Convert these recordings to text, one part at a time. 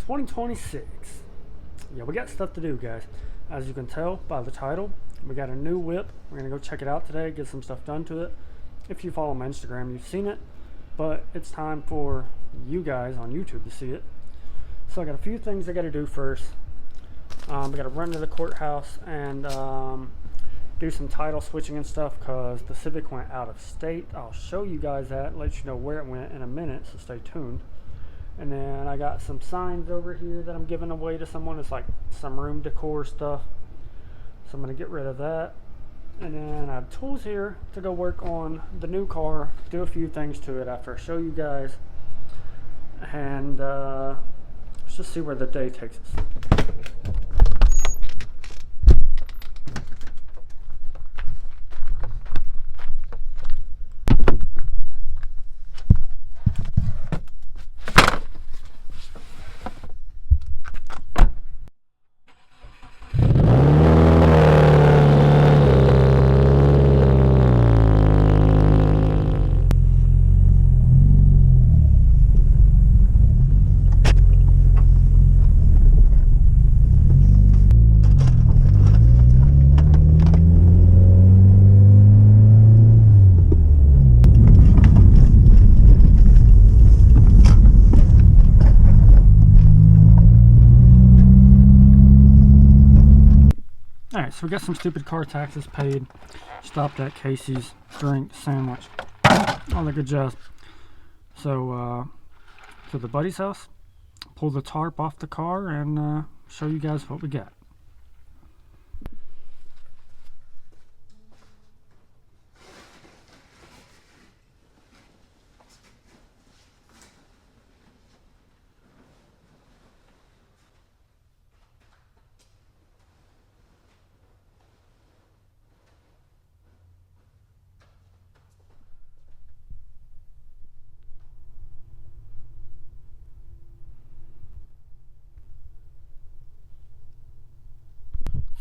2026. Yeah, we got stuff to do, guys. As you can tell by the title, we got a new whip. We're gonna go check it out today, get some stuff done to it. If you follow my Instagram, you've seen it, but it's time for you guys on YouTube to see it. So I got a few things I got to do first. We got to run to the courthouse and do some title switching and stuff because the Civic went out of state. I'll show you guys that, let you know where it went in a minute, so stay tuned. And then I got some signs over here that I'm giving away to someone. It's like some room decor stuff, so I'm going to get rid of that. And then I have tools here to go work on the new car, do a few things to it after I show you guys. And let's just see where the day takes us. Alright, so we got some stupid car taxes paid. Stopped at Casey's, drink, sandwich, all that good jazz. So, to the buddy's house, pull the tarp off the car, and show you guys what we got.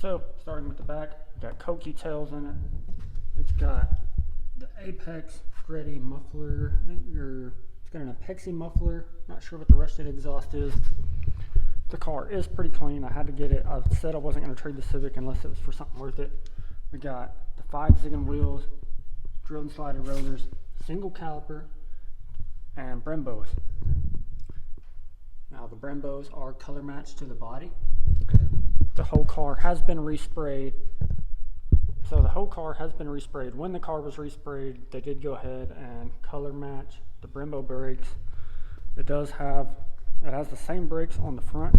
So, starting with the back, got Coke details in it. It's got the Apex Ready muffler. I think it's got an Apexi muffler. Not sure what the rest of the exhaust is. The car is pretty clean. I had to get it. I said I wasn't going to trade the Civic unless it was for something worth it. We got the 5 zigging wheels, drilled and slided rotors, single caliper, and Brembos. Now the Brembos are color matched to the body. The whole car has been resprayed. So the whole car has been resprayed. When the car was resprayed, they did go ahead and color match the Brembo brakes. It has the same brakes on the front.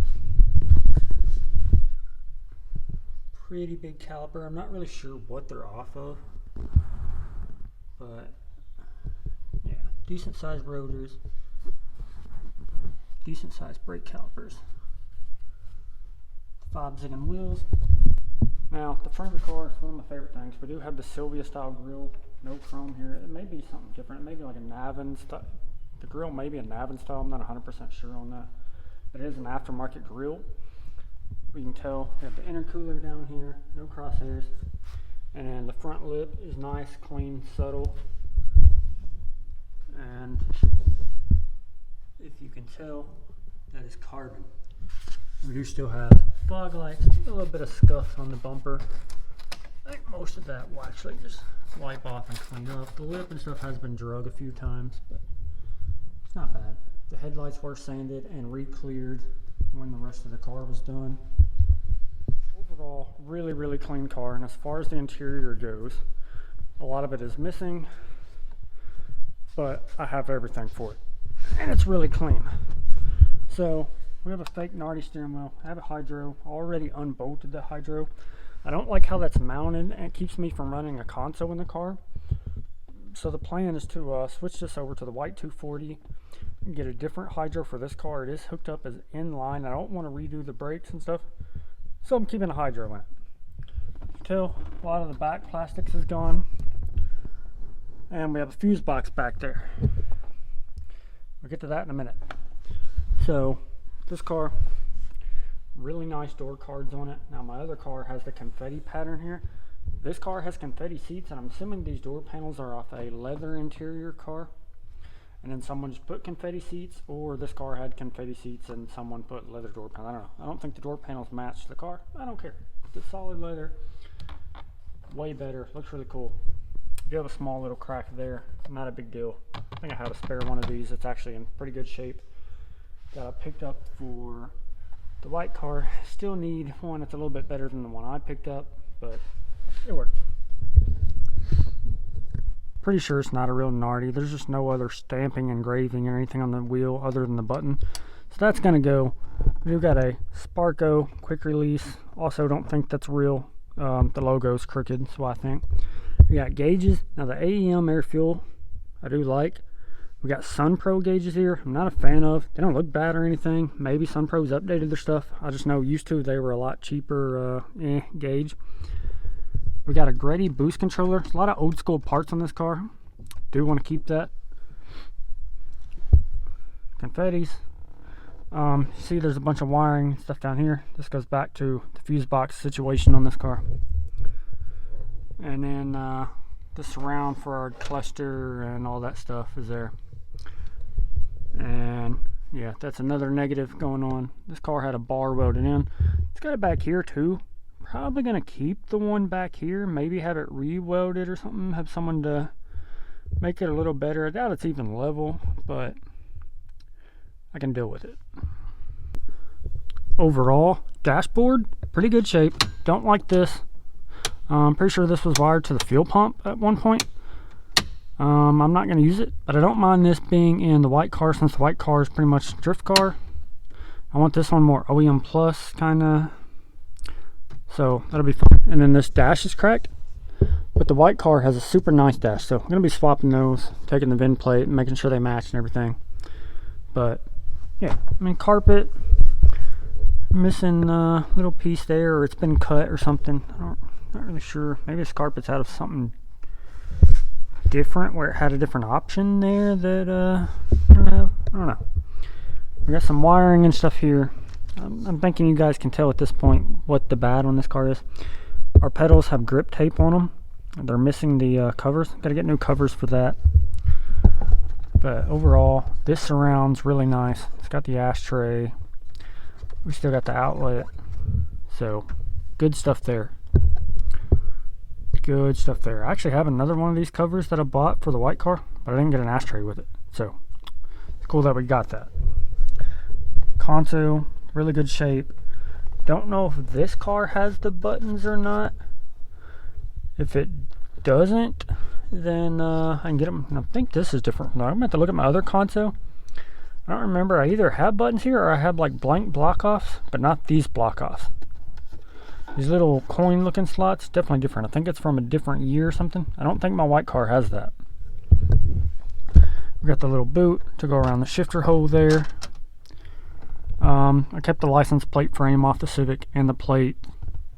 Pretty big caliper. I'm not really sure what they're off of, but yeah, decent sized rotors, decent sized brake calipers. 5 zigging wheels. Now, the front of the car is one of my favorite things. We do have the Sylvia style grille, no chrome here. It may be something different. It may be like a Navin style. The grille may be a Navin style. I'm not 100% sure on that. But it is an aftermarket grille. We can tell we have the intercooler down here, no crosshairs. And then the front lip is nice, clean, subtle. And if you can tell, that is carbon. We do still have fog lights, a little bit of scuff on the bumper. I think most of that will actually just wipe off and clean up. The lip and stuff has been drug a few times, but it's not bad. The headlights were sanded and re-cleared when the rest of the car was done. Overall, really, really clean car, and as far as the interior goes, a lot of it is missing, but I have everything for it. And it's really clean. So, we have a fake Nardi steering wheel. I have a hydro, already unbolted the hydro. I don't like how that's mounted, and it keeps me from running a console in the car. So the plan is to switch this over to the white 240 and get a different hydro for this car. It is hooked up as inline. I don't want to redo the brakes and stuff, so I'm keeping a hydro in it. Still, a lot of the back plastics is gone, and we have a fuse box back there. We'll get to that in a minute. So this car, really nice door cards on it. Now my other car has the confetti pattern here. This car has confetti seats, and I'm assuming these door panels are off a leather interior car. and then someone just put confetti seats, or this car had confetti seats and someone put leather door panels. I don't know. I don't think the door panels match the car. I don't care. It's solid leather. Way better. Looks really cool. You have a small little crack there. Not a big deal. I think I have a spare one of these. It's actually in pretty good shape. That I picked up for the white car. Still need one that's a little bit better than the one I picked up, but it works. Pretty sure it's not a real Nardi. There's just no other stamping, engraving, or anything on the wheel other than the button. So that's gonna go. We've got a Sparco quick release. Also don't think that's real. The logo's crooked, so I think. We got gauges. Now the AEM air fuel, I do like. We got SunPro gauges here. I'm not a fan of. They don't look bad or anything. Maybe SunPro's updated their stuff. I just know used to they were a lot cheaper gauge. We got a Grady boost controller. There's a lot of old school parts on this car. Do want to keep that. Confettis. See there's a bunch of wiring stuff down here. This goes back to the fuse box situation on this car. And then the surround for our cluster and all that stuff is there. And yeah, that's another negative going on. This car had a bar welded in. It's got it back here too. Probably gonna keep the one back here, maybe have it re-welded or something, have someone to make it a little better. I doubt it's even level, but I can deal with it. Overall, dashboard, pretty good shape. Don't like this. I'm pretty sure this was wired to the fuel pump at one point. I'm not going to use it, but I don't mind this being in the white car, since the white car is pretty much drift car. I want this one more OEM plus kind of, so that'll be fun. And then this dash is cracked, but the white car has a super nice dash, so I'm going to be swapping those, taking the VIN plate and making sure they match and everything. But yeah, I mean, carpet, missing a little piece there, or it's been cut or something. Not really sure. Maybe this carpet's out of something different, where it had a different option there that I don't know. We got some wiring and stuff here. I'm thinking you guys can tell at this point what the bad on this car is. Our pedals have grip tape on them. They're missing the covers. Got to get new covers for that. But overall, this surround's really nice. It's got the ashtray. We still got the outlet. So good stuff there. Good stuff there. I actually have another one of these covers that I bought for the white car, but I didn't get an ashtray with it. So it's cool that we got that. Console, really good shape. Don't know if this car has the buttons or not. If it doesn't, then I can get them. I think this is different. I'm gonna have to look at my other console. I don't remember. I either have buttons here or I have like blank block offs, but not these block offs. These little coin looking slots, definitely different. I think it's from a different year or something. I don't think my white car has that. We got the little boot to go around the shifter hole there. I kept the license plate frame off the Civic and the plate.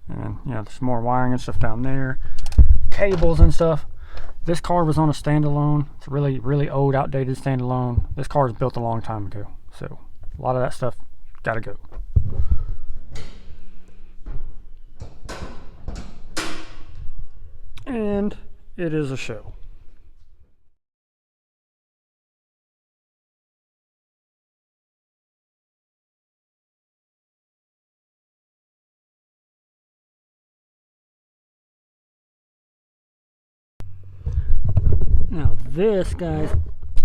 And yeah, there's more wiring and stuff down there. Cables and stuff. This car was on a standalone. It's a really, really old, outdated standalone. This car was built a long time ago. So a lot of that stuff gotta go. And it is a show. Now this, guys,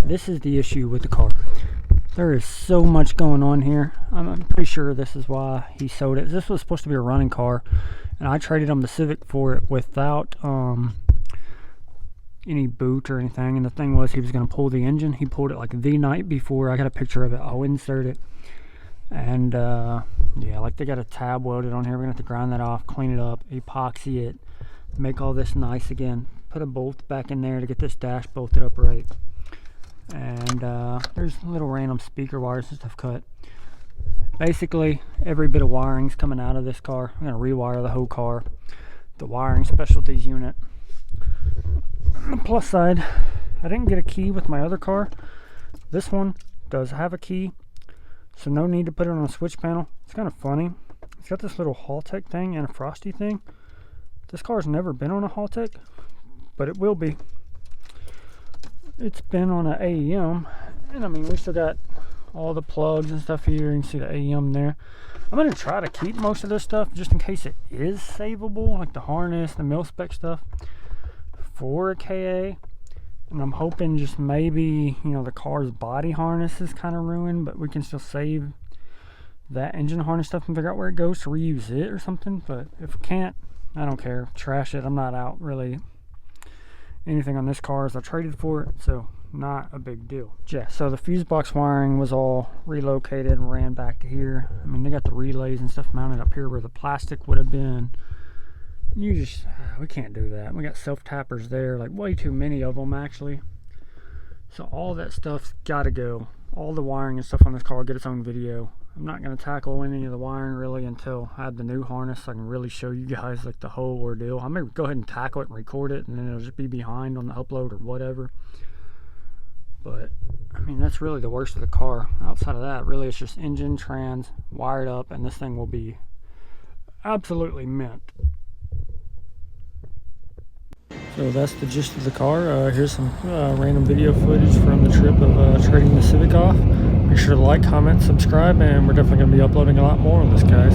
this is the issue with the car. There is so much going on here. I'm pretty sure this is why he sold it. This was supposed to be a running car, and I traded him the Civic for it without any boot or anything. And the thing was, he was going to pull the engine. He pulled it like the night before. I got a picture of it. I'll insert it. And yeah, like they got a tab welded on here. We're gonna have to grind that off, clean it up, epoxy it, make all this nice again. Put a bolt back in there to get this dash bolted up right. And there's little random speaker wires and stuff cut. Basically, every bit of wiring's coming out of this car. I'm gonna rewire the whole car. The wiring specialties unit. On the plus side, I didn't get a key with my other car. This one does have a key, so no need to put it on a switch panel. It's kind of funny. It's got this little Haltech thing and a Frosty thing. This car's never been on a Haltech, but it will be. It's been on an AEM, And I mean, we still got all the plugs and stuff here. You can see the AM there. I'm going to try to keep most of this stuff just in case it is savable, like the harness, the mil-spec stuff for a KA. And I'm hoping just maybe, you know, the car's body harness is kind of ruined, but we can still save that engine harness stuff and figure out where it goes to reuse it or something. But if we can't, I don't care. Trash it. I'm not out really anything on this car as I traded for it, so not a big deal. Yeah, so the fuse box wiring was all relocated and ran back to here. I mean, they got the relays and stuff mounted up here where the plastic would have been. We can't do that. We got self-tappers there, like way too many of them actually. So all that stuff's gotta go. All the wiring and stuff on this car will get its own video. I'm not gonna tackle any of the wiring really until I have the new harness so I can really show you guys like the whole ordeal. I may go ahead and tackle it and record it, and then it'll just be behind on the upload or whatever. But I mean, that's really the worst of the car. Outside of that, really it's just engine, trans, wired up, and this thing will be absolutely mint. So that's the gist of the car. Here's some random video footage from the trip of trading the Civic off. Make sure to like, comment, subscribe, and we're definitely going to be uploading a lot more on this, guys.